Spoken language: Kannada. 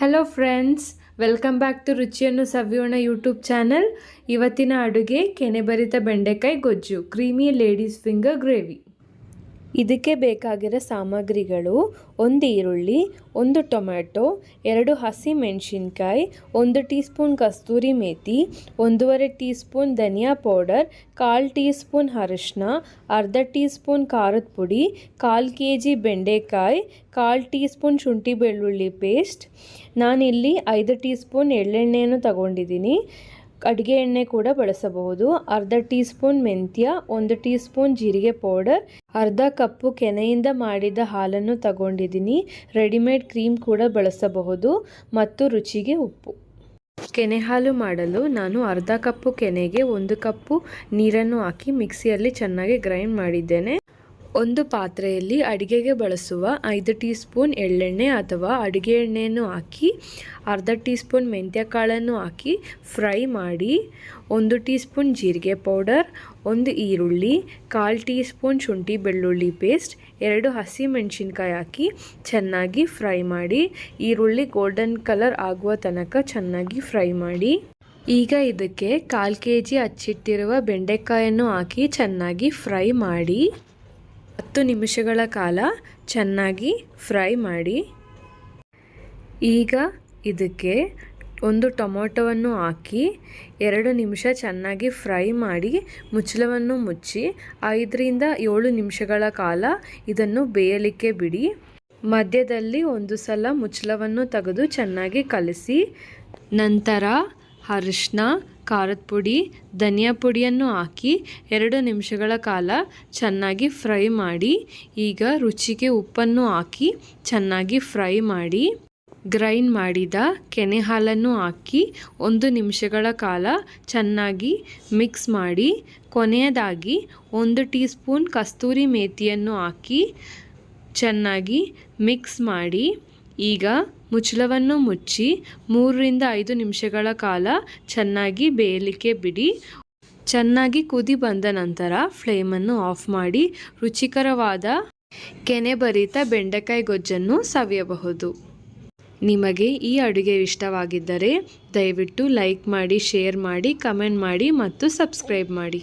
Hello friends, welcome back to ರುಚಿಯನ್ನು ಸವಿಯೋಣ ಯೂಟ್ಯೂಬ್ ಚಾನಲ್. ಇವತ್ತಿನ ಅಡುಗೆ ಕೆನೆಭರಿತ ಬೆಂಡೆಕಾಯಿ ಗೊಜ್ಜು, ಕ್ರೀಮಿ ಲೇಡೀಸ್ ಫಿಂಗರ್ ಗ್ರೇವಿ. ಇದಕ್ಕೆ ಬೇಕಾಗಿರೋ ಸಾಮಗ್ರಿಗಳು: 1 ಈರುಳ್ಳಿ, 1 ಟೊಮ್ಯಾಟೊ, 2 ಹಸಿ ಮೆಣಸಿನ್ಕಾಯಿ, 1 ಟೀ ಸ್ಪೂನ್ ಕಸ್ತೂರಿ ಮೇಥಿ, 1.5 ಟೀ ಸ್ಪೂನ್ ಧನಿಯಾ ಪೌಡರ್, 1/4 ಟೀ ಸ್ಪೂನ್ ಅರಿಶಿನ, ಅರ್ಧ ಟೀ ಸ್ಪೂನ್ ಖಾರದ ಪುಡಿ, 1/4 kg ಬೆಂಡೆಕಾಯಿ, 1/4 ಟೀ ಸ್ಪೂನ್ ಶುಂಠಿ ಬೆಳ್ಳುಳ್ಳಿ ಪೇಸ್ಟ್. ನಾನಿಲ್ಲಿ 5 ಟೀ ಸ್ಪೂನ್ ಎಳ್ಳೆಣ್ಣೆಯನ್ನು ತಗೊಂಡಿದ್ದೀನಿ. ಅಡುಗೆ ಎಣ್ಣೆ ಕೂಡ ಬಳಸಬಹುದು. ಅರ್ಧ ಟೀ ಸ್ಪೂನ್ ಮೆಂತ್ಯ, 1 ಟೀ ಸ್ಪೂನ್ ಜೀರಿಗೆ ಪೌಡರ್, ಅರ್ಧ ಕಪ್ಪು ಕೆನೆಯಿಂದ ಮಾಡಿದ ಹಾಲನ್ನು ತಗೊಂಡಿದ್ದೀನಿ. ರೆಡಿಮೇಡ್ ಕ್ರೀಮ್ ಕೂಡ ಬಳಸಬಹುದು ಮತ್ತು ರುಚಿಗೆ ಉಪ್ಪು. ಕೆನೆ ಹಾಲು ಮಾಡಲು ನಾನು ಅರ್ಧ ಕಪ್ಪು ಕೆನೆಗೆ 1 ಕಪ್ಪು ನೀರನ್ನು ಹಾಕಿ ಮಿಕ್ಸಿಯಲ್ಲಿ ಚೆನ್ನಾಗಿ ಗ್ರೈಂಡ್ ಮಾಡಿದ್ದೇನೆ. ಒಂದು ಪಾತ್ರೆಯಲ್ಲಿ ಅಡುಗೆಗೆ ಬಳಸುವ 5 ಟೀ ಸ್ಪೂನ್ ಎಳ್ಳೆಣ್ಣೆ ಅಥವಾ ಅಡುಗೆ ಎಣ್ಣೆಯನ್ನು ಹಾಕಿ ಅರ್ಧ ಟೀ ಸ್ಪೂನ್ ಮೆಂತ್ಯ ಕಾಳನ್ನು ಹಾಕಿ ಫ್ರೈ ಮಾಡಿ 1 ಟೀ ಸ್ಪೂನ್ ಜೀರಿಗೆ ಪೌಡರ್, 1 ಈರುಳ್ಳಿ, 1/4 ಟೀ ಸ್ಪೂನ್ ಶುಂಠಿ ಬೆಳ್ಳುಳ್ಳಿ ಪೇಸ್ಟ್, 2 ಹಸಿ ಮೆಣಸಿನ್ಕಾಯಿ ಹಾಕಿ ಚೆನ್ನಾಗಿ ಫ್ರೈ ಮಾಡಿ. ಈರುಳ್ಳಿ ಗೋಲ್ಡನ್ ಕಲರ್ ಆಗುವ ತನಕ ಚೆನ್ನಾಗಿ ಫ್ರೈ ಮಾಡಿ. ಈಗ ಇದಕ್ಕೆ 1/4 kg ಹಚ್ಚಿಟ್ಟಿರುವ ಬೆಂಡೆಕಾಯನ್ನು ಹಾಕಿ ಚೆನ್ನಾಗಿ ಫ್ರೈ ಮಾಡಿ. 10 ನಿಮಿಷಗಳ ಕಾಲ ಚೆನ್ನಾಗಿ ಫ್ರೈ ಮಾಡಿ. ಈಗ ಇದಕ್ಕೆ 1 ಟೊಮೊಟೊವನ್ನು ಹಾಕಿ 2 ನಿಮಿಷ ಚೆನ್ನಾಗಿ ಫ್ರೈ ಮಾಡಿ ಮುಚ್ಚಳವನ್ನು ಮುಚ್ಚಿ 5ರಿಂದ 7 ನಿಮಿಷಗಳ ಕಾಲ ಇದನ್ನು ಬೇಯಲಿಕ್ಕೆ ಬಿಡಿ. ಮಧ್ಯದಲ್ಲಿ ಒಂದು ಸಲ ಮುಚ್ಚಳವನ್ನು ತೆಗೆದು ಚೆನ್ನಾಗಿ ಕಲಸಿ ನಂತರ ಅರಿಶಿನ, ಖಾರದ ಪುಡಿ, ಧನಿಯಾ ಪುಡಿಯನ್ನು ಹಾಕಿ 2 ನಿಮಿಷಗಳ ಕಾಲ ಚೆನ್ನಾಗಿ ಫ್ರೈ ಮಾಡಿ. ಈಗ ರುಚಿಗೆ ಉಪ್ಪನ್ನು ಹಾಕಿ ಚೆನ್ನಾಗಿ ಫ್ರೈ ಮಾಡಿ. ಗ್ರೈಂಡ್ ಮಾಡಿದ ಕೆನೆ ಹಾಲನ್ನು ಹಾಕಿ 1 ನಿಮಿಷಗಳ ಕಾಲ ಚೆನ್ನಾಗಿ ಮಿಕ್ಸ್ ಮಾಡಿ. ಕೊನೆಯದಾಗಿ 1 ಟೀ ಸ್ಪೂನ್ ಕಸ್ತೂರಿ ಮೇಥಿಯನ್ನು ಹಾಕಿ ಚೆನ್ನಾಗಿ ಮಿಕ್ಸ್ ಮಾಡಿ. ಈಗ ಮುಚ್ಚಳವನ್ನು ಮುಚ್ಚಿ 3ರಿಂದ 5 ನಿಮಿಷಗಳ ಕಾಲ ಚೆನ್ನಾಗಿ ಬೇಯಲಿಕ್ಕೆ ಬಿಡಿ. ಚೆನ್ನಾಗಿ ಕುದಿ ಬಂದ ನಂತರ ಫ್ಲೇಮನ್ನು ಆಫ್ ಮಾಡಿ ರುಚಿಕರವಾದ ಕೆನೆಭರಿತ ಬೆಂಡೆಕಾಯಿ ಗೊಜ್ಜನ್ನು ಸವಿಯಬಹುದು. ನಿಮಗೆ ಈ ಅಡುಗೆ ಇಷ್ಟವಾಗಿದ್ದರೆ ದಯವಿಟ್ಟು ಲೈಕ್ ಮಾಡಿ, ಶೇರ್ ಮಾಡಿ, ಕಮೆಂಟ್ ಮಾಡಿ ಮತ್ತು ಸಬ್ಸ್ಕ್ರೈಬ್ ಮಾಡಿ.